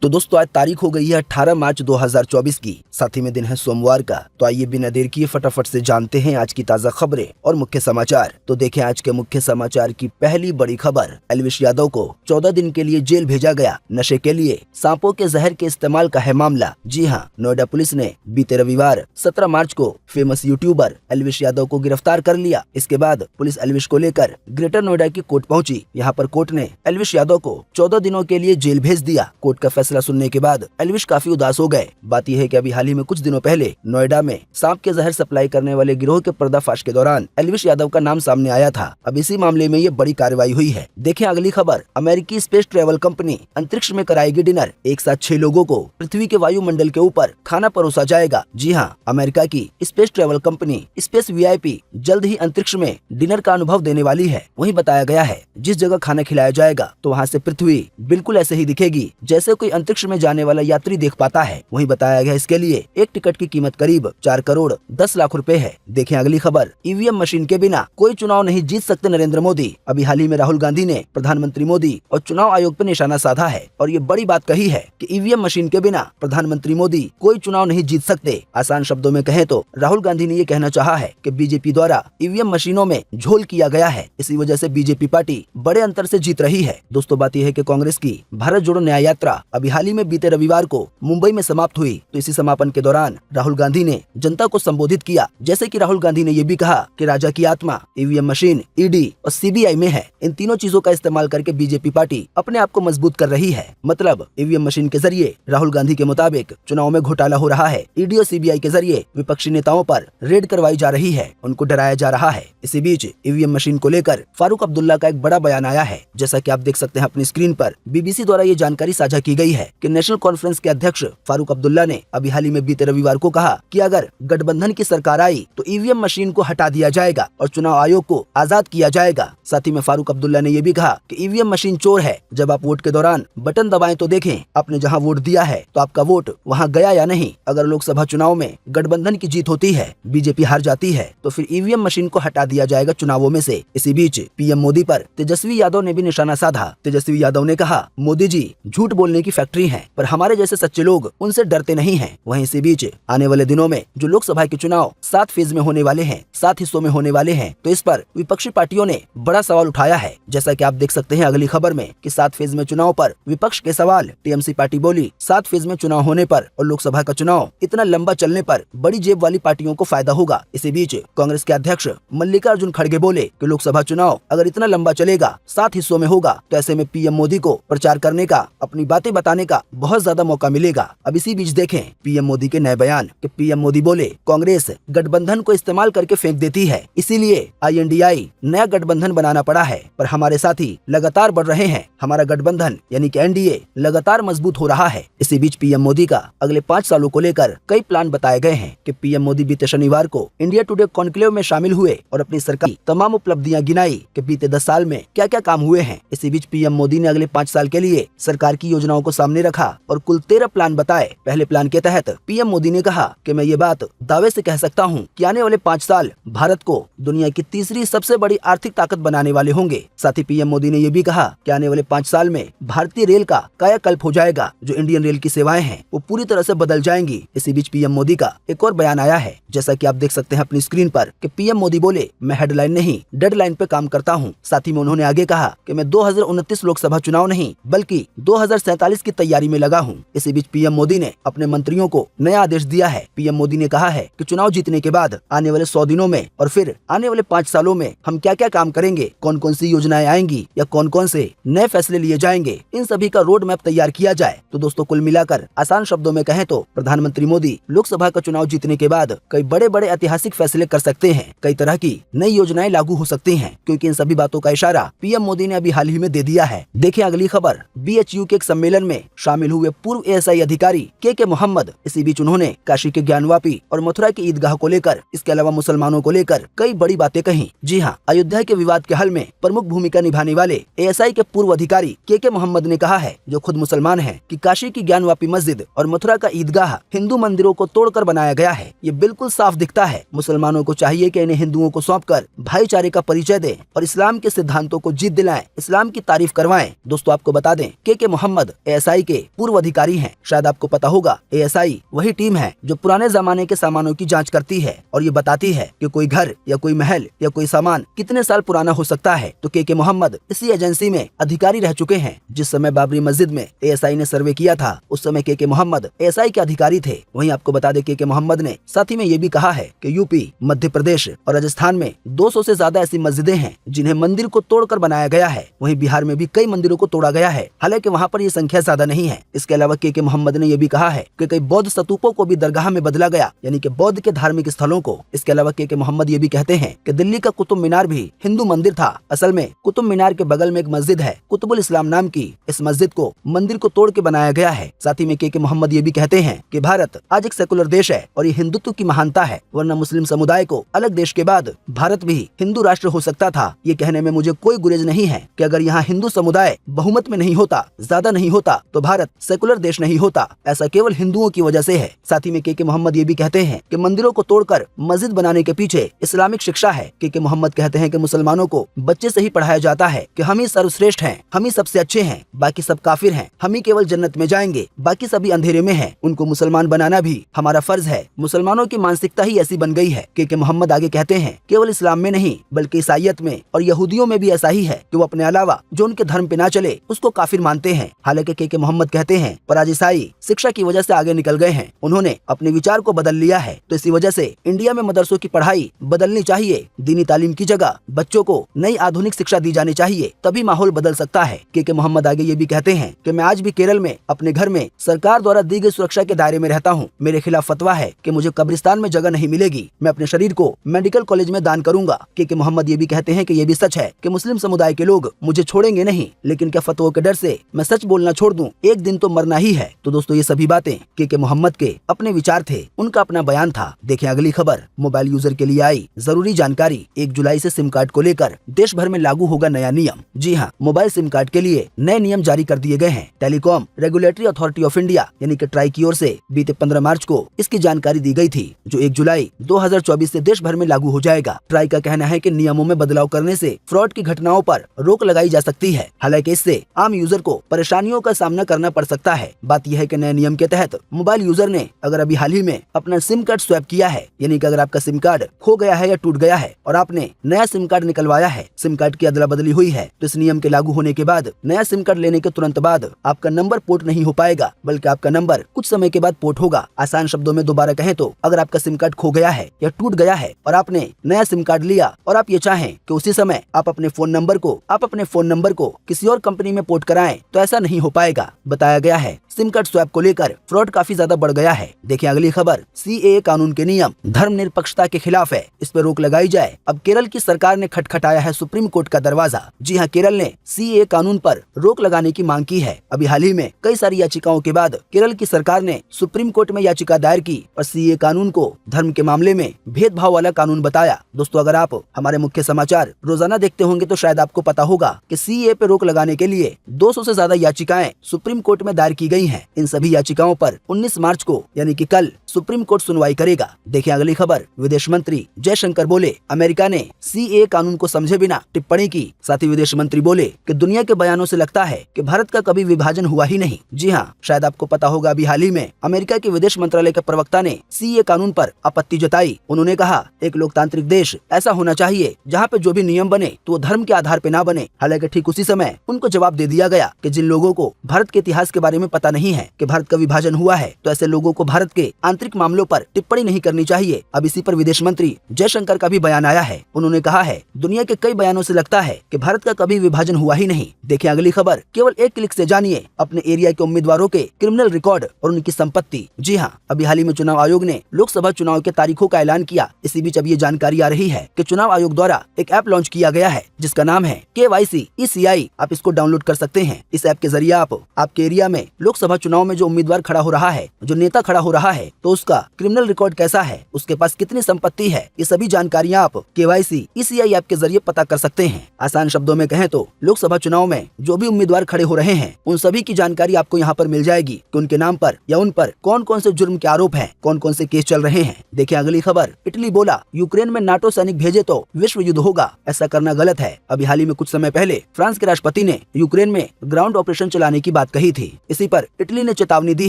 तो दोस्तों आज तारीख हो गई है 18 मार्च 2024 की, साथ ही में दिन है सोमवार का। तो आइए बिना देर किए फटाफट से जानते हैं आज की ताजा खबरें और मुख्य समाचार। तो देखें आज के मुख्य समाचार की पहली बड़ी खबर। एल्विश यादव को 14 दिन के लिए जेल भेजा गया। नशे के लिए सांपों के जहर के इस्तेमाल का है मामला। जी हाँ, नोएडा पुलिस ने बीते रविवार 17 मार्च को फेमस यूट्यूबर एल्विश यादव को गिरफ्तार कर लिया। इसके बाद पुलिस एल्विश को लेकर ग्रेटर नोएडा की कोर्ट पहुंची। यहाँ पर कोर्ट ने एल्विश यादव को 14 दिनों के लिए जेल भेज दिया। कोर्ट का फैसला सुनने के बाद एल्विश काफी उदास हो गए। बात यह है कि अभी हाल ही में कुछ दिनों पहले नोएडा में सांप के जहर सप्लाई करने वाले गिरोह के पर्दाफाश के दौरान एल्विश यादव का नाम सामने आया था। अब इसी मामले में ये बड़ी कार्रवाई हुई है। देखें अगली खबर। अमेरिकी स्पेस ट्रेवल कंपनी अंतरिक्ष में कराएगी डिनर। एक साथ 6 लोगों को पृथ्वी के वायुमंडल के ऊपर खाना परोसा जाएगा। जी हाँ, अमेरिका की space travel company space VIP जल्द ही अंतरिक्ष में डिनर का अनुभव देने वाली है। वहीं बताया गया है जिस जगह खाना खिलाया जाएगा तो वहाँ से पृथ्वी बिल्कुल ऐसे ही दिखेगी जैसे कोई अंतरिक्ष में जाने वाला यात्री देख पाता है। वहीं बताया गया इसके लिए एक टिकट की कीमत करीब 4 करोड़ 10 लाख रुपए है। देखें अगली खबर। EVM मशीन के बिना कोई चुनाव नहीं जीत सकते नरेंद्र मोदी। अभी हाल ही में राहुल गांधी ने प्रधानमंत्री मोदी और चुनाव आयोग पर निशाना साधा है और ये बड़ी बात कही है कि EVM मशीन के बिना प्रधानमंत्री मोदी कोई चुनाव नहीं जीत सकते। आसान शब्दों में कहें तो राहुल गांधी ने ये कहना चाहा है कि बीजेपी द्वारा EVM मशीनों में झोल किया गया है। इसी वजह से बीजेपी पार्टी बड़े अंतर से जीत रही है। दोस्तों बात यह है कि कांग्रेस की भारत जोड़ो न्याय यात्रा अभी हाल ही में बीते रविवार को मुंबई में समाप्त हुई। तो इसी समापन के दौरान राहुल गांधी ने जनता को संबोधित किया। जैसे कि राहुल गांधी ने ये भी कहा कि राजा की आत्मा EVM मशीन, ED और CBI में है। इन तीनों चीजों का इस्तेमाल करके बीजेपी पार्टी अपने आप को मजबूत कर रही है। मतलब EVM मशीन के जरिए राहुल गांधी के मुताबिक चुनाव में घोटाला हो रहा है। ED और CBI के जरिए विपक्षी नेताओं पर रेड करवाई जा रही है, उनको डराया जा रहा है। इसी बीच EVM मशीन को लेकर फारूक अब्दुल्ला का एक बड़ा बयान आया है। जैसा कि आप देख सकते हैं अपनी स्क्रीन पर, BBC द्वारा ये जानकारी साझा की गई है कि नेशनल कॉन्फ्रेंस के अध्यक्ष फारूक अब्दुल्ला ने अभी हाल ही में बीते रविवार को कहा कि अगर गठबंधन की सरकार आई तो EVM मशीन को हटा दिया जाएगा और चुनाव आयोग को आजाद किया जाएगा। साथ ही में फारूक अब्दुल्ला ने यह भी कहा कि EVM मशीन चोर है। जब आप वोट के दौरान बटन दबाएं तो देखें आपने जहां वोट दिया है तो आपका वोट वहां गया या नहीं। अगर लोकसभा चुनाव में गठबंधन की जीत होती है, बीजेपी हार जाती है तो फिर EVM मशीन को हटा दिया जाएगा चुनावों में से। इसी बीच PM मोदी पर तेजस्वी यादव ने भी निशाना साधा। तेजस्वी यादव ने कहा, मोदी जी झूठ बोलने की फैक्ट्री हैं, पर हमारे जैसे सच्चे लोग उनसे डरते नहीं हैं। वहीं इसी बीच आने वाले दिनों में जो लोकसभा के चुनाव 7 फेज में होने वाले हैं, 7 हिस्सों में होने वाले हैं, तो इस पर विपक्षी पार्टियों ने बड़ा सवाल उठाया है। जैसा कि आप देख सकते हैं अगली खबर में कि 7 फेज में चुनाव पर विपक्ष के सवाल। TMC पार्टी बोली 7 फेज में चुनाव होने पर और लोकसभा का चुनाव इतना लंबा चलने पर बड़ी जेब वाली पार्टियों को फायदा होगा। इसी बीच कांग्रेस के अध्यक्ष मल्लिकार्जुन खड़गे बोले कि लोकसभा चुनाव अगर इतना लंबा चलेगा, 7 हिस्सों में होगा, तो ऐसे में PM मोदी को प्रचार करने का, अपनी बातें बताने का बहुत ज्यादा मौका मिलेगा। अब इसी बीच देखें PM मोदी के नए बयान कि PM मोदी बोले कांग्रेस गठबंधन को इस्तेमाल करके फेंक देती है, इसीलिए INDI नया गठबंधन बनाना पड़ा है, पर हमारे साथी लगातार बढ़ रहे हैं। हमारा गठबंधन यानी कि NDA लगातार मजबूत हो रहा है। इसी बीच PM मोदी का अगले 5 सालों को लेकर कई प्लान बताए गए हैं कि PM मोदी बीते शनिवार को इंडिया टुडे कॉन्क्लेव में शामिल हुए और अपनी सरकार की तमाम उपलब्धियां गिनाई कि बीते 10 साल में क्या क्या काम हुए हैं। इसी बीच PM मोदी ने अगले 5 साल के लिए सरकार की योजनाओं को सामने रखा और कुल 13 प्लान बताए। पहले प्लान के तहत PM मोदी ने कहा कि मैं ये बात दावे से कह सकता हूँ कि आने वाले 5 साल भारत को दुनिया की तीसरी सबसे बड़ी आर्थिक ताकत बनाने वाले होंगे। साथ ही PM मोदी ने ये भी कहा कि आने वाले 5 साल में भारतीय रेल का कायाकल्प हो जाएगा। जो इंडियन रेल की सेवाएं हैं वो पूरी तरह से बदल जाएंगी। इसी बीच PM मोदी का एक और बयान आया है, जैसा कि आप देख सकते हैं अपनी स्क्रीन पर कि PM मोदी बोले मैं हेडलाइन नहीं डेडलाइन पे काम करता हूँ। साथ ही में उन्होंने आगे कहा कि मैं 2029 लोकसभा चुनाव नहीं बल्कि 2047 की तैयारी में लगा हूँ। इसी बीच PM मोदी ने अपने मंत्रियों को नया आदेश दिया है। PM मोदी ने कहा है कि चुनाव जीतने के बाद आने वाले 100 दिनों में और फिर आने वाले 5 सालों में हम क्या क्या काम करेंगे, कौन कौन सी योजनाएं आएंगी या कौन कौन से नए फैसले लिए जाएंगे, इन सभी का रोड मैप तैयार किया जाए। तो दोस्तों कुल मिलाकर आसान शब्दों में कहें तो प्रधानमंत्री मोदी लोकसभा का चुनाव जीतने के बाद कई बड़े बड़े ऐतिहासिक फैसले कर सकते हैं। कई तरह की नई योजनाएं लागू हो सकती हैं, क्योंकि इन सभी बातों का इशारा PM मोदी ने अभी हाल ही में दे दिया है। देखिए अगली खबर। BHU के एक सम्मेलन में शामिल हुए पूर्व ASI अधिकारी KK मोहम्मद। इसी बीच उन्होंने काशी के ज्ञानवापी और मथुरा की ईदगाह को लेकर, इसके अलावा मुसलमानों को लेकर कई बड़ी बातें कही। जी हाँ, अयोध्या के विवाद के हल में प्रमुख भूमिका निभाने वाले ASI के पूर्व अधिकारी KK मोहम्मद ने कहा है, जो खुद मुसलमान है, कि काशी की ज्ञानवापी मस्जिद और मथुरा का ईदगाह हिंदू मंदिरों को तोड़कर बनाया गया है। ये बिल्कुल साफ दिखता है। मुसलमानों को चाहिए कि इन्हें हिंदुओं को सौंपकर भाईचारे का परिचय दें और इस्लाम के सिद्धांतों को जीत दिलाएं, इस्लाम की तारीफ करवाएं। दोस्तों आपको बता दें KK मोहम्मद ASI एएसआई के पूर्व अधिकारी हैं। शायद आपको पता होगा, एएसआई वही टीम है जो पुराने जमाने के सामानों की जांच करती है और ये बताती है कि कोई घर या कोई महल या कोई सामान कितने साल पुराना हो सकता है। तो के मोहम्मद इसी एजेंसी में अधिकारी रह चुके हैं। जिस समय बाबरी मस्जिद में एएसआई ने सर्वे किया था, उस समय के मोहम्मद एएसआई के अधिकारी थे। वहीं आपको बता दें के मोहम्मद ने साथ ही में ये भी कहा है कि यूपी, मध्य प्रदेश और राजस्थान में 200 से ज्यादा ऐसी मस्जिदें हैं जिन्हें मंदिर को तोड़कर बनाया गया है। वहीं बिहार में भी कई मंदिरों को तोड़ा गया है, हालांकि वहां पर ये संख्या ज्यादा नहीं है। इसके अलावा के मोहम्मद ने यह भी कहा है कि कई बौद्ध स्तूपों को भी दरगाह में बदला गया, यानी कि बौद्ध के धार्मिक स्थलों को। इसके अलावा के मोहम्मद ये भी कहते हैं कि दिल्ली का कुतुब मीनार भी हिंदू मंदिर था। असल में कुतुब मीनार के बगल में एक मस्जिद है कुतुबुल इस्लाम नाम की। इस मस्जिद को मंदिर को तोड़ के बनाया गया है। साथ ही में के मोहम्मद ये भी कहते हैं कि भारत आज एक सेकुलर देश है और ये हिंदुत्व की महानता है, वरना मुस्लिम समुदाय को अलग देश के बाद भारत भी हिंदू राष्ट्र हो सकता था। ये कहने में मुझे कोई गुरेज नहीं है कि अगर यहाँ हिंदू समुदाय बहुमत में नहीं होता, ज्यादा नहीं होता, तो भारत सेकुलर देश नहीं होता। ऐसा केवल हिंदुओं की वजह से है। साथ ही में के मोहम्मद ये भी कहते हैं कि मंदिरों को तोड़कर मस्जिद बनाने के पीछे इस्लामिक शिक्षा है। के मोहम्मद कहते हैं कि मुसलमानों को बच्चे से ही पढ़ाया जाता है कि हम ही सर्वश्रेष्ठ हैं, हम ही सबसे अच्छे हैं, बाकी सब काफिर हैं, हम ही केवल जन्नत में जाएंगे, बाकी सभी अंधेरे में हैं। उनको मुसलमान बनाना भी हमारा फर्ज है। मुसलमानों की मानसिकता ही ऐसी बन गई है। के मोहम्मद आगे कहते हैं केवल इस्लाम में नहीं बल्कि ईसाइयत में और यहूदियों में भी ऐसा ही है कि वो अपने अलावा जो उनके धर्म पे ना चले उसको काफिर मानते हैं। हालांकि के मोहम्मद कहते हैं पर आज ईसाई शिक्षा की वजह से आगे निकल गए हैं, उन्होंने अपने विचार को बदल लिया है। तो इसी वजह से इंडिया में मदरसों की पढ़ाई बदलनी चाहिए। दीनी तालीम की जगह बच्चों को नई आधुनिक शिक्षा दी जानी चाहिए, तभी माहौल बदल सकता है। के मोहम्मद आगे ये भी कहते हैं कि मैं आज भी केरल में अपने घर में सरकार द्वारा दी गई सुरक्षा के दायरे में रहता हूँ। मेरे खिलाफ फतवा है कि मुझे कब्रिस्तान में जगह नहीं मिलेगी, मैं अपने शरीर को मेडिकल कॉलेज में दान करूंगा। के मोहम्मद ये भी कहते हैं कि ये भी सच है कि मुस्लिम समुदाय के लोग मुझे छोड़ेंगे नहीं, लेकिन क्या फतवों के डर से मैं सच बोलना छोड़ दूं? एक दिन तो मरना ही है। तो दोस्तों, ये सभी बातें के मोहम्मद के अपने विचार थे, उनका अपना बयान था। देखें अगली खबर। मोबाइल यूजर के लिए आई जरूरी जानकारी। 1 जुलाई से सिम कार्ड को लेकर देश भर में लागू होगा नया नियम। जी हाँ, मोबाइल सिम कार्ड के लिए नए नियम जारी कर दिए गए हैं। Telecom regulatory authority of India यानी कि ट्राई की ओर से बीते 15 मार्च को इसकी जानकारी दी गई थी, जो 1 जुलाई 2024 से देश भर में लागू हो जाएगा। ट्राई का कहना है कि नियमों में बदलाव करने से फ्रॉड की घटनाओं पर रोक लगाई जा सकती है। हालांकि इससे आम यूजर को परेशानियों का सामना करना पड़ सकता है। बात यह है कि नए नियम के तहत मोबाइल यूजर ने अगर अभी हाल ही में अपना सिम कार्ड स्वैप किया है, यानी कि अगर आपका सिम कार्ड खो गया है या टूट गया है और आपने नया सिम कार्ड निकलवाया है, सिम कार्ड की अदला बदली हुई है, तो इस नियम के लागू होने के बाद नया सिम कार्ड लेने के तुरंत बाद आपका नंबर पोर्ट नहीं हो पाएगा, बल्कि आपका नंबर कुछ समय के बाद पोर्ट होगा। आसान शब्दों में दोबारा कहें तो अगर आपका सिम कार्ड खो गया है या टूट गया है और आपने नया सिम कार्ड लिया और आप ये चाहें कि उसी समय आप अपने फोन नंबर को किसी और कंपनी में पोर्ट कराएं, तो ऐसा नहीं हो पाएगा। बताया गया है सिम कार्ड स्वैप को लेकर फ्रॉड काफी ज्यादा बढ़ गया है। देखिए अगली खबर। सीएए कानून के नियम धर्मनिरपेक्षता के खिलाफ है, इस पर रोक लगाई जाए। अब केरल की सरकार ने खटखटाया है सुप्रीम कोर्ट का दरवाजा। जी हाँ, केरल ने सीएए कानून पर रोक लगाने की मांग की है। अभी हाल ही में कई सारी याचिकाओं के बाद केरल की सरकार ने सुप्रीम कोर्ट में याचिका दायर की और सीएए कानून को धर्म के मामले में भेदभाव वाला कानून बताया। दोस्तों, अगर आप हमारे मुख्य समाचार रोजाना देखते होंगे तो शायद आपको पता होगा कि सीएए पे रोक लगाने के लिए 200 से ज्यादा याचिकाएं सुप्रीम कोर्ट में दायर की गई हैं। इन सभी याचिकाओं पर 19 मार्च को यानी कि कल सुप्रीम कोर्ट सुनवाई करेगा। देखिए अगली खबर। विदेश मंत्री जयशंकर बोले अमेरिका ने सीएए कानून को समझे बिना टिप्पणी की। साथ ही विदेश मंत्री बोले कि दुनिया के बयानों से लगता है कि भारत का कभी विभाजन हुआ ही नहीं। जी हाँ, शायद आपको पता होगा अभी हाल ही में अमेरिका के विदेश मंत्रालय के प्रवक्ता ने सीएए कानून पर आपत्ति जताई। उन्होंने कहा एक लोकतांत्रिक देश ऐसा होना चाहिए जहाँ पे जो भी नियम बने तो वो धर्म के आधार पे ना बने। हालांकि ठीक उसी समय उनको जवाब दे दिया गया कि जिन लोगों को भारत के इतिहास के बारे में पता नहीं है कि भारत का विभाजन हुआ है, तो ऐसे लोगों को भारत के आंतरिक मामलों पर टिप्पणी नहीं करनी चाहिए। अब इसी पर विदेश मंत्री जयशंकर का भी बयान आया है। उन्होंने कहा है दुनिया के कई बयानों से लगता है कि भारत का कभी विभाजन हुआ ही नहीं। देखिए अगली खबर। केवल एक क्लिक से जानिए अपने एरिया के उम्मीदवारों के क्रिमिनल रिकॉर्ड और उनकी संपत्ति। जी हाँ, अभी हाल ही में चुनाव आयोग ने लोकसभा चुनाव के तारीखों का ऐलान किया। इसी बीच अब ये जानकारी आ रही है कि चुनाव आयोग द्वारा एक ऐप लॉन्च किया गया है जिसका नाम है KYC ECI। आप इसको डाउनलोड कर सकते हैं। इस ऐप के जरिए आप आपके एरिया में लोकसभा चुनाव में जो उम्मीदवार खड़ा हो रहा है, जो नेता खड़ा हो रहा है, तो उसका क्रिमिनल रिकॉर्ड कैसा है, उसके पास कितनी संपत्ति है, ये सभी जानकारियां आप KYC ECI ऐप के जरिए पता कर सकते हैं। आसान शब्दों में कहें तो लोकसभा चुनाव में जो भी उम्मीदवार खड़े हो रहे हैं उन सभी की जानकारी आपको यहाँ पर मिल जाएगी कि उनके नाम पर या उन पर कौन कौन से जुर्म के आरोप हैं, कौन कौन से केस चल रहे हैं। देखिए अगली खबर। इटली बोला यूक्रेन में नाटो सैनिक भेजे तो विश्व युद्ध होगा, ऐसा करना गलत है। अभी हाल ही में कुछ समय पहले फ्रांस के राष्ट्रपति ने यूक्रेन में ग्राउंड ऑपरेशन चलाने की बात बात कही थी। इसी पर इटली ने चेतावनी दी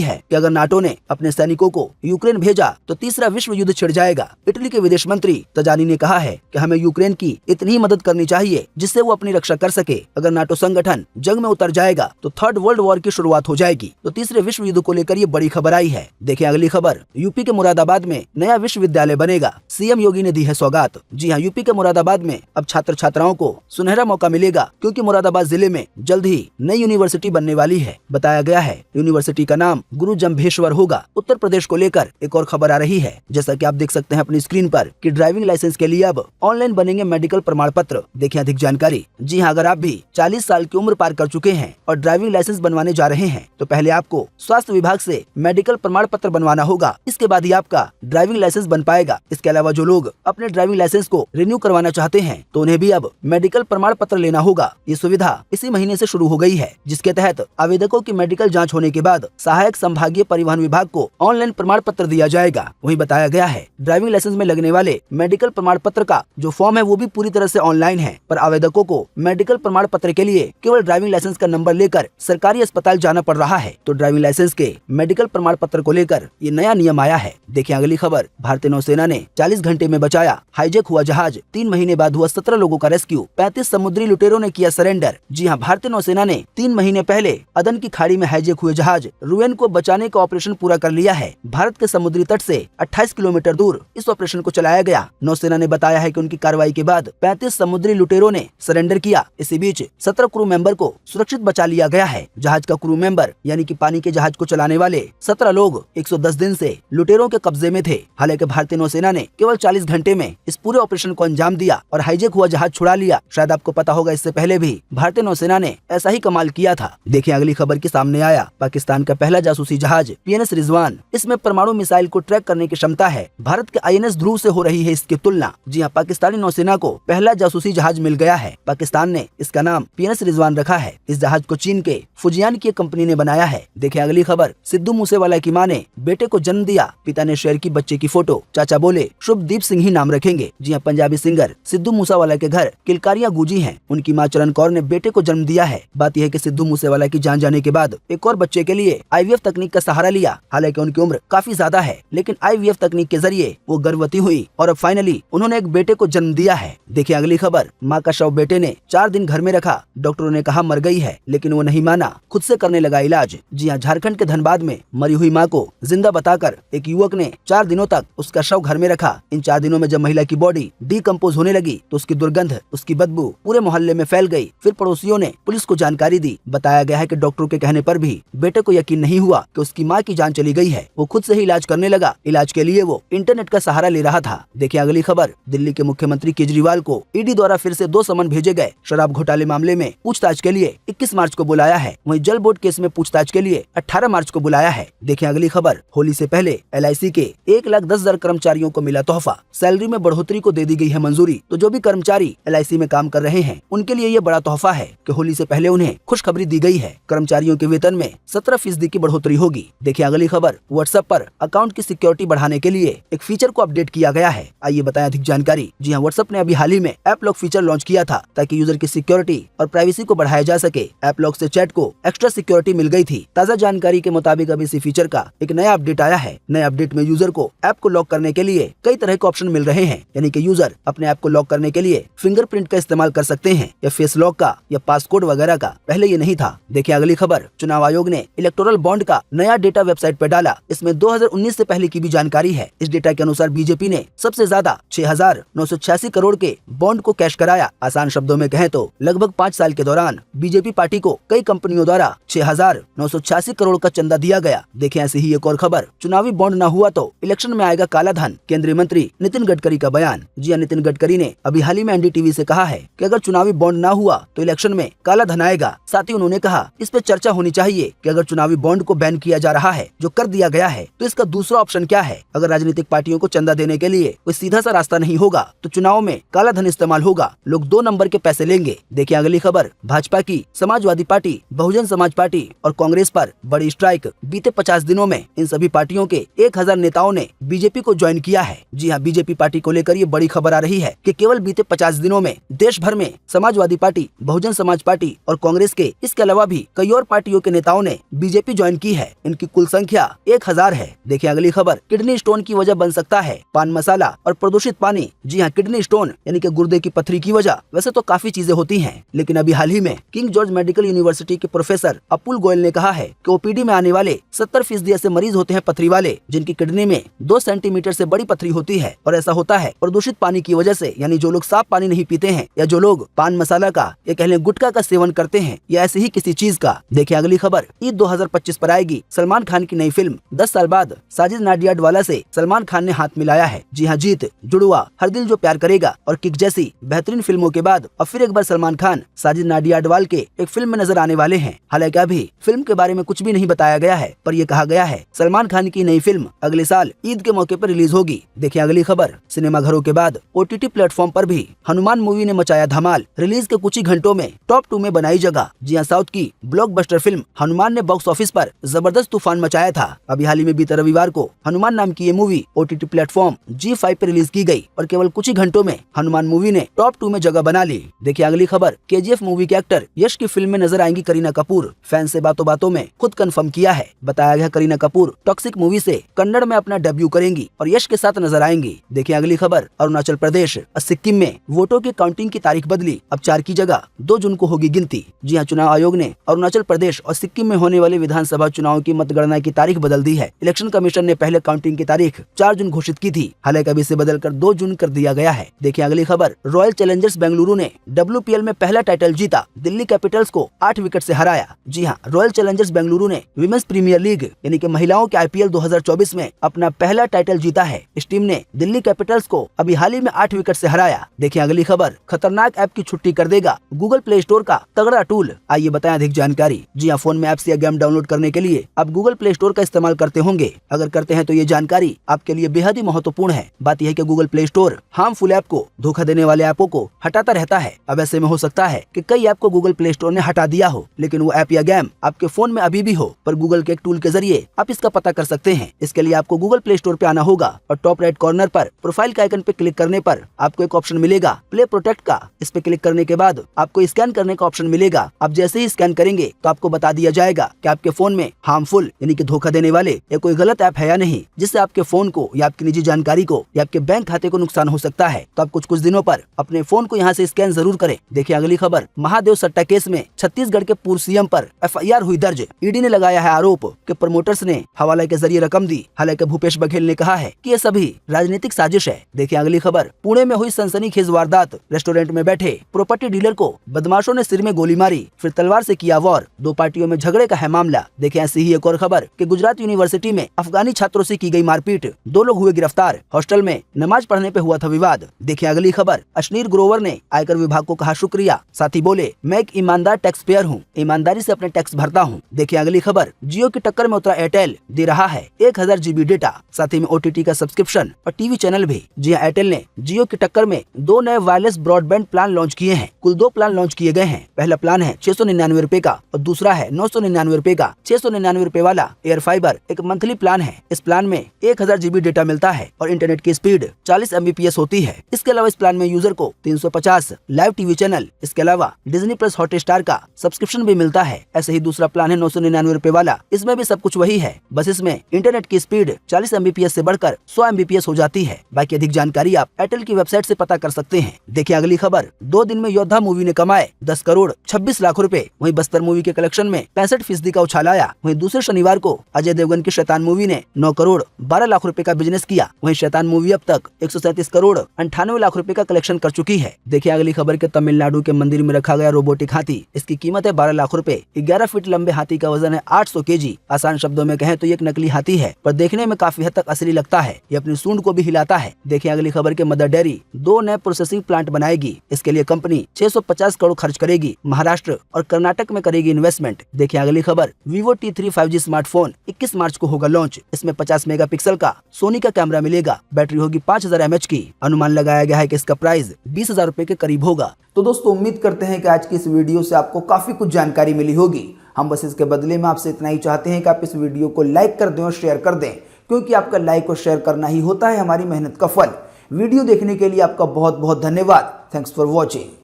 है कि अगर नाटो ने अपने सैनिकों को यूक्रेन भेजा तो तीसरा विश्व युद्ध छिड़ जाएगा। इटली के विदेश मंत्री तजानी ने कहा है कि हमें यूक्रेन की इतनी ही मदद करनी चाहिए जिससे वो अपनी रक्षा कर सके। अगर नाटो संगठन जंग में उतर जाएगा तो थर्ड वर्ल्ड वॉर की शुरुआत हो जाएगी। तो तीसरे विश्व युद्ध को लेकर ये बड़ी खबर आई है। देखिए अगली खबर, यूपी के मुरादाबाद में नया विश्वविद्यालय बनेगा, सीएम योगी ने दी है सौगात। जी हाँ, यूपी के मुरादाबाद में अब छात्र छात्राओं को सुनहरा मौका मिलेगा क्योंकि मुरादाबाद जिले में जल्द ही नई यूनिवर्सिटी बनने वाली है। बताया गया है यूनिवर्सिटी का नाम गुरु जम्भेश्वर होगा। उत्तर प्रदेश को लेकर एक और खबर आ रही है, जैसा कि आप देख सकते हैं अपनी स्क्रीन पर कि ड्राइविंग लाइसेंस के लिए अब ऑनलाइन बनेंगे मेडिकल प्रमाण पत्र। देखिए अधिक जानकारी। जी हाँ, अगर आप भी 40 साल की उम्र पार कर चुके हैं और ड्राइविंग लाइसेंस बनवाने जा रहे हैं तो पहले आपको स्वास्थ्य विभाग से मेडिकल प्रमाण पत्र बनवाना होगा। इसके बाद ही आपका ड्राइविंग लाइसेंस बन पाएगा। इसके अलावा जो लोग अपने ड्राइविंग लाइसेंस को रिन्यू करवाना चाहते हैं तो उन्हें भी अब मेडिकल प्रमाण पत्र लेना होगा। ये सुविधा इसी महीने से शुरू हो गई है, जिसके तहत आवेदकों की मेडिकल जाँच होने के बाद सहायक संभागीय परिवहन विभाग को ऑनलाइन प्रमाण पत्र दिया जाएगा। वहीं बताया गया है ड्राइविंग लाइसेंस में लगने वाले मेडिकल प्रमाण पत्र का जो फॉर्म है वो भी पूरी तरह से ऑनलाइन है, पर आवेदकों को मेडिकल प्रमाण पत्र के लिए केवल ड्राइविंग लाइसेंस का नंबर लेकर सरकारी अस्पताल जाना पड़ रहा है। तो ड्राइविंग लाइसेंस के मेडिकल प्रमाण पत्र को लेकर ये नया नियम आया है। देखिए अगली खबर, भारतीय नौसेना ने 40 घंटे में बचाया हाईजैक हुआ जहाज। 3 महीने बाद हुआ 17 लोगों का रेस्क्यू। 35 समुद्री लुटेरों ने किया सरेंडर। जी हाँ, भारतीय नौसेना ने 3 महीने पहले अदन की खाड़ी में हाईजैक हुए जहाज रुएन को बचाने का ऑपरेशन पूरा कर लिया है। भारत के समुद्री तट से 28 किलोमीटर दूर इस ऑपरेशन को चलाया गया। नौसेना ने बताया है कि उनकी कार्रवाई के बाद 35 समुद्री लुटेरों ने सरेंडर किया। इसी बीच 17 क्रू मेंबर को सुरक्षित बचा लिया गया है। जहाज का क्रू मेंबर यानी कि पानी के जहाज को चलाने वाले 17 लोग 110 दिन से लुटेरों के कब्जे में थे। हालांकि भारतीय नौसेना ने केवल 40 घंटे में इस पूरे ऑपरेशन को अंजाम दिया और हाईजैक हुआ जहाज छुड़ा लिया। शायद आपको पता होगा, इससे पहले भी भारतीय नौसेना ने ऐसा ही कमाल किया था। देखिए अगली खबर के सामने आया, पाकिस्तान का पहला जासूसी जहाज PNS रिजवान। इसमें परमाणु मिसाइल को ट्रैक करने की क्षमता है। भारत के INS ध्रुव से हो रही है इसकी तुलना। जी हाँ, पाकिस्तानी नौसेना को पहला जासूसी जहाज मिल गया है। पाकिस्तान ने इसका नाम PNS रिजवान रखा है। इस जहाज को चीन के फुजियान की कंपनी ने बनाया है। देखिए अगली खबर, सिद्धू मूसेवाला की मां ने बेटे को जन्म दिया, पिता ने शेयर की बच्चे की फोटो। चाचा बोले शुभदीप सिंह ही नाम रखेंगे। जी हाँ, पंजाबी सिंगर सिद्धू मूसेवाला के घर किलकारियां गूंजी हैं। उनकी मां चरण कौर ने बेटे को जन्म दिया है। बात यह है कि सिद्धू मूसेवाला की जान जाने के बाद एक और बच्चे के लिए IVF तकनीक का सहारा लिया। हालांकि उनकी उम्र काफी ज्यादा है, लेकिन IVF तकनीक के जरिए वो गर्भवती हुई और अब फाइनली उन्होंने एक बेटे को जन्म दिया है। देखिए अगली खबर, माँ का शव बेटे ने 4 दिन घर में रखा। डॉक्टरों ने कहा मर गई है, लेकिन वो नहीं माना, खुद से करने लगा इलाज। जी हाँ, झारखंड के धनबाद में मरी हुई माँ को जिंदा बताकर एक युवक ने 4 दिनों तक उसका शव घर में रखा। इन 4 दिनों में जब महिला की बॉडी डिकम्पोज होने लगी तो उसकी दुर्गंध, उसकी बदबू पूरे मोहल्ले में फैल गई। फिर पड़ोसियों ने पुलिस को जानकारी दी। बताया गया है कि डॉक्टरों के कहने पर भी बेटे को यकीन नहीं हुआ कि उसकी माँ की जान चली गई है। वो खुद से ही इलाज करने लगा। इलाज के लिए वो इंटरनेट का सहारा ले रहा था। देखिए अगली खबर, दिल्ली के मुख्यमंत्री केजरीवाल को ईडी द्वारा फिर से 2 समन भेजे गए। शराब घोटाले मामले में पूछताछ के लिए 21 मार्च को बुलाया है। वहीं जल बोर्ड केस में पूछताछ के लिए 18 मार्च को बुलाया है। देखिए अगली खबर, होली से पहले LIC के 1,10,000 कर्मचारियों को मिला तोहफा। सैलरी में बढ़ोतरी को दे दी गई है मंजूरी। तो जो भी कर्मचारी LIC में काम कर रहे हैं उनके लिए ये बड़ा तोहफा है कि होली से पहले उन्हें खुशखबरी दी गई है। कर्मचारियों के वेतन में 17% की बढ़ोतरी होगी। देखिए अगली खबर, व्हाट्सएप पर अकाउंट की सिक्योरिटी बढ़ाने के लिए एक फीचर को अपडेट किया गया है। आइए बताएं अधिक जानकारी। जी हाँ, व्हाट्सएप ने अभी हाल ही में ऐप लॉक फीचर लॉन्च किया था ताकि यूजर की सिक्योरिटी और प्राइवेसी को बढ़ाया जा सके। ऐप लॉक से चैट को एक्स्ट्रा सिक्योरिटी मिल गई थी। ताजा जानकारी के मुताबिक अब इसी फीचर का एक नया अपडेट आया है। नए अपडेट में यूजर को ऐप को लॉक करने के लिए कई तरह के ऑप्शन मिल रहे हैं। यानी कि यूजर अपने ऐप को लॉक करने के लिए फिंगरप्रिंट का इस्तेमाल कर सकते हैं या फेस लॉक का या पासकोड वगैरह का। पहले ये नहीं था। देखिए अगली खबर, चुनाव आयोग ने इलेक्टोरल बॉन्ड का नया डेटा वेबसाइट पर डाला। इसमें 2019 से पहले की भी जानकारी है। इस डेटा के अनुसार बीजेपी ने सबसे ज्यादा 6,986 करोड़ के बॉन्ड को कैश कराया। आसान शब्दों में कहें तो लगभग 5 साल के दौरान बीजेपी पार्टी को कई कंपनियों द्वारा 6,986 करोड़ का चंदा दिया गया। देखें ऐसी ही एक और खबर, चुनावी बॉन्ड न हुआ तो इलेक्शन में आएगा काला धन। केंद्रीय मंत्री नितिन गडकरी का बयान। जी हां, नितिन गडकरी ने अभी हाल ही में NDTV से कहा है कि अगर चुनावी बॉन्ड न हुआ तो इलेक्शन में काला धन आएगा। साथ ही उन्होंने कहा इस पे चर्चा होनी चाहिए कि अगर चुनावी बॉन्ड को बैन किया जा रहा है, जो कर दिया गया है, तो इसका दूसरा ऑप्शन क्या है। अगर राजनीतिक पार्टियों को चंदा देने के लिए कोई सीधा सा रास्ता नहीं होगा तो चुनाव में काला धन इस्तेमाल होगा। लोग 2 नंबर के पैसे लेंगे। देखिए अगली खबर, भाजपा की समाजवादी पार्टी, बहुजन समाज पार्टी और कांग्रेस पर बड़ी स्ट्राइक। बीते 50 दिनों में इन सभी पार्टियों के 1000 नेताओं ने बीजेपी को ज्वाइन किया है। जी हाँ, बीजेपी पार्टी को लेकर ये बड़ी खबर आ रही है कि केवल बीते 50 दिनों में देश भर में समाजवादी पार्टी, बहुजन समाज पार्टी और कांग्रेस के इसके अलावा भी कई कई और पार्टियों के नेताओं ने बीजेपी ज्वाइन की है। इनकी कुल संख्या 1000 है। देखिए अगली खबर, किडनी स्टोन की वजह बन सकता है पान मसाला और प्रदूषित पानी। जी हाँ, किडनी स्टोन यानी कि गुर्दे की पथरी की वजह वैसे तो काफी चीजें होती हैं, लेकिन अभी हाल ही में किंग जॉर्ज मेडिकल यूनिवर्सिटी के प्रोफेसर अपुल गोयल ने कहा है कि ओपीडी में आने वाले 70% ऐसे मरीज होते हैं पथरी वाले, जिनकी किडनी में 2 सेंटीमीटर से बड़ी पथरी होती है। और ऐसा होता है प्रदूषित पानी की वजह से, यानी जो लोग साफ पानी नहीं पीते हैं या जो लोग पान मसाला का या कह लें गुटखा का सेवन करते हैं या ऐसे ही किसी चीज का। देखिए अगली खबर, ईद 2025 पर आएगी सलमान खान की नई फिल्म। 10 साल बाद साजिद नाडियाडवाला से सलमान खान ने हाथ मिलाया है। जी हाँ, जीत, जुड़वा, हर दिल जो प्यार करेगा और किक जैसी बेहतरीन फिल्मों के बाद अब फिर एक बार सलमान खान साजिद नाडियाडवाल के एक फिल्म में नजर आने वाले हैं। हालांकि अभी फिल्म के बारे में कुछ भी नहीं बताया गया है, पर यह कहा गया है सलमान खान की नई फिल्म अगले साल ईद के मौके पर रिलीज होगी। देखिए अगली खबर, सिनेमाघरों के बाद ओटीटी प्लेटफॉर्म पर भी हनुमान मूवी ने मचाया धमाल। रिलीज के कुछ ही घंटों में टॉप 2 में बनाई जगह। जी हां, साउथ की ब्लॉकबस्टर फिल्म हनुमान ने बॉक्स ऑफिस पर जबरदस्त तूफान मचाया था। अभी हाल ही में बीते रविवार को हनुमान नाम की ये मूवी ओटीटी प्लेटफॉर्म G5 पर रिलीज की गई और केवल कुछ ही घंटों में हनुमान मूवी ने टॉप 2 में जगह बना ली। देखिए अगली खबर, KGF मूवी के एक्टर यश की फिल्म में नजर आएंगी करीना कपूर। फैन से बातों में खुद कंफर्म किया है। बताया गया करीना कपूर टॉक्सिक मूवी से कन्नड़ में अपना डेब्यू करेंगी और यश के साथ नजर आएंगी। देखिए अगली खबर, अरुणाचल प्रदेश और सिक्किम में वोटों की काउंटिंग की तारीख बदली। अब 4 की जगह 2 जून को होगी गिनती। जी हाँ, चुनाव आयोग ने अरुणाचल प्रदेश और सिक्किम में होने वाले विधानसभा चुनाव की मतगणना की तारीख बदल दी है। इलेक्शन कमीशन ने पहले काउंटिंग की तारीख 4 जून घोषित की थी, हालांकि अभी इसे बदलकर 2 जून कर दिया गया है। देखिए अगली खबर, रॉयल चैलेंजर्स बेंगलुरु ने WPL में पहला टाइटल जीता। दिल्ली कैपिटल्स को 8 विकेट से हराया। जी हाँ, रॉयल चैलेंजर्स बेंगलुरु ने विमेंस प्रीमियर लीग यानी कि महिलाओं के IPL 2024 में अपना पहला टाइटल जीता है। इस टीम ने दिल्ली कैपिटल्स को अभी हाल ही में 8 विकेट से हराया। देखिए अगली खबर, खतरनाक ऐप की छुट्टी कर देगा गूगल प्ले स्टोर का तगड़ा टूल। आइए बताएं अधिक जानकारी। जी हाँ, फोन में ऐप्स या गेम डाउनलोड करने के लिए आप गूगल प्ले स्टोर का इस्तेमाल करते होंगे। अगर करते हैं तो ये जानकारी आपके लिए बेहद ही महत्वपूर्ण है। बात यह है कि Google play store harmful app को, धोखा देने वाले ऐपों को हटाता रहता है। अब ऐसे में हो सकता है कि कई ऐप को गूगल प्ले स्टोर ने हटा दिया हो, लेकिन वो ऐप या गेम आपके फोन में अभी भी हो, पर गूगल के एक टूल के जरिए आप इसका पता कर सकते हैं। इसके लिए आपको गूगल प्ले स्टोर पे आना होगा और टॉप राइट कॉर्नर पर प्रोफाइल के आइकन पे क्लिक करने पर आपको एक ऑप्शन मिलेगा प्ले प्रोटेक्ट का। इस पे क्लिक करने के बाद आपको स्कैन करने का ऑप्शन मिलेगा। आप जैसे ही स्कैन करेंगे तो आपको बता दिया जाएगा कि आपके फोन में हार्मफुल यानी कि धोखा देने वाले या कोई गलत ऐप है या नहीं, जिससे आपके फोन को या आपकी निजी जानकारी को या आपके बैंक खाते को नुकसान हो सकता है। तो आप कुछ दिनों पर अपने फोन को यहाँ से स्कैन जरूर करें। देखिए अगली खबर, महादेव सट्टा केस में छत्तीसगढ़ के पूर्व सीएम पर FIR हुई दर्ज। ईडी ने लगाया है आरोप कि प्रमोटर्स ने हवाला के जरिए रकम दी। हालांकि भूपेश बघेल ने कहा है कि ये सभी राजनीतिक साजिश है। देखिए अगली खबर, पुणे में हुई सनसनीखेज वारदात। रेस्टोरेंट में बैठे प्रॉपर्टी डीलर को बदमाशों ने सिर में गोली मारी, फिर तलवार से किया वार। 2 पार्टियों में झगड़े का है मामला। देखिए ऐसी ही एक और खबर कि गुजरात यूनिवर्सिटी में अफगानी छात्रों से की गई मारपीट, 2 लोग हुए गिरफ्तार। हॉस्टल में नमाज पढ़ने पे हुआ था विवाद। देखिए अगली खबर, अश्नीर ग्रोवर ने आयकर विभाग को कहा शुक्रिया। साथ ही बोले, मैं एक ईमानदार टैक्स पेयर हूँ, ईमानदारी से अपने टैक्स भरता हूँ। देखिए अगली खबर, जियो की टक्कर में उतरा एयरटेल, दे रहा है 1000 GB डेटा, साथ ही में OTT का सब्सक्रिप्शन और टीवी चैनल भी। जी हाँ, एयरटेल ने जियो की टक्कर में 2 नए वायरलेस ब्रॉडबैंड प्लान लॉन्च किए हैं। कुल 2 प्लान लॉन्च किए गए हैं। पहला प्लान है 699 रुपए का और दूसरा है 999 रुपए का। 699 रुपए वाला एयर फाइबर एक मंथली प्लान है। इस प्लान में 1000 GB डेटा मिलता है और इंटरनेट की स्पीड 40 Mbps होती है। इसके अलावा इस प्लान में यूजर को 350 लाइव टीवी चैनल, इसके अलावा डिज्नी प्लस हॉटस्टार का सब्सक्रिप्शन भी मिलता है। ऐसे ही दूसरा प्लान है 999 रुपए वाला। इसमें भी सब कुछ वही है, बस इसमें इंटरनेट की स्पीड 40 Mbps से बढ़कर 100 Mbps हो जाती है। बाकी अधिक जानकारी आप एयरटेल की वेबसाइट से पता कर सकते हैं। देखिए अगली खबर, 2 दिन में योद्धा मूवी ने कमाए 10 करोड़ 26 लाख रुपए। वहीं बस्तर मूवी के कलेक्शन में 65% का उछाल आया। वहीं दूसरे शनिवार को अजय देवगन की शैतान मूवी ने 9 करोड़ 12 लाख रुपए का बिजनेस किया। वहीं शैतान मूवी अब तक 137 करोड़ 98 लाख रुपए का कलेक्शन कर चुकी है। देखिए अगली खबर के तमिलनाडु के मंदिर में रखा गया रोबोटिक हाथी, इसकी कीमत है 12 लाख रुपए। 11 फीट लंबे हाथी का वजन है 800 kg। आसान शब्दों में कहें तो ये एक नकली हाथी है, पर देखने में काफी हद तक असली लगता है। ये अपनी सूंड को भी हिलाता है। देखिए अगली खबर के मदर डेयरी 2 नए प्रोसेसिंग प्लांट बनाएगी। इसके लिए कंपनी 650 करोड़ खर्च करेगी। महाराष्ट्र और कर्नाटक में करेगी इन्वेस्टमेंट। देखिए अगली खबर, Vivo T3 5G स्मार्टफोन 21 मार्च को होगा लॉन्च। इसमें 50 मेगापिक्सल का सोनी का कैमरा मिलेगा। बैटरी होगी 5000 mAh की। अनुमान लगाया गया है कि इसका प्राइस 20,000 रुपए के करीब होगा। तो दोस्तों उम्मीद करते हैं कि आज की इस वीडियो से आपको काफी कुछ जानकारी मिली होगी। हम बस इसके बदले में आपसे इतना ही चाहते हैं कि आप इस वीडियो को लाइक कर दें और शेयर कर दें, क्योंकि आपका लाइक और शेयर करना ही होता है हमारी मेहनत का फल। वीडियो देखने के लिए आपका बहुत बहुत धन्यवाद। Thanks for watching.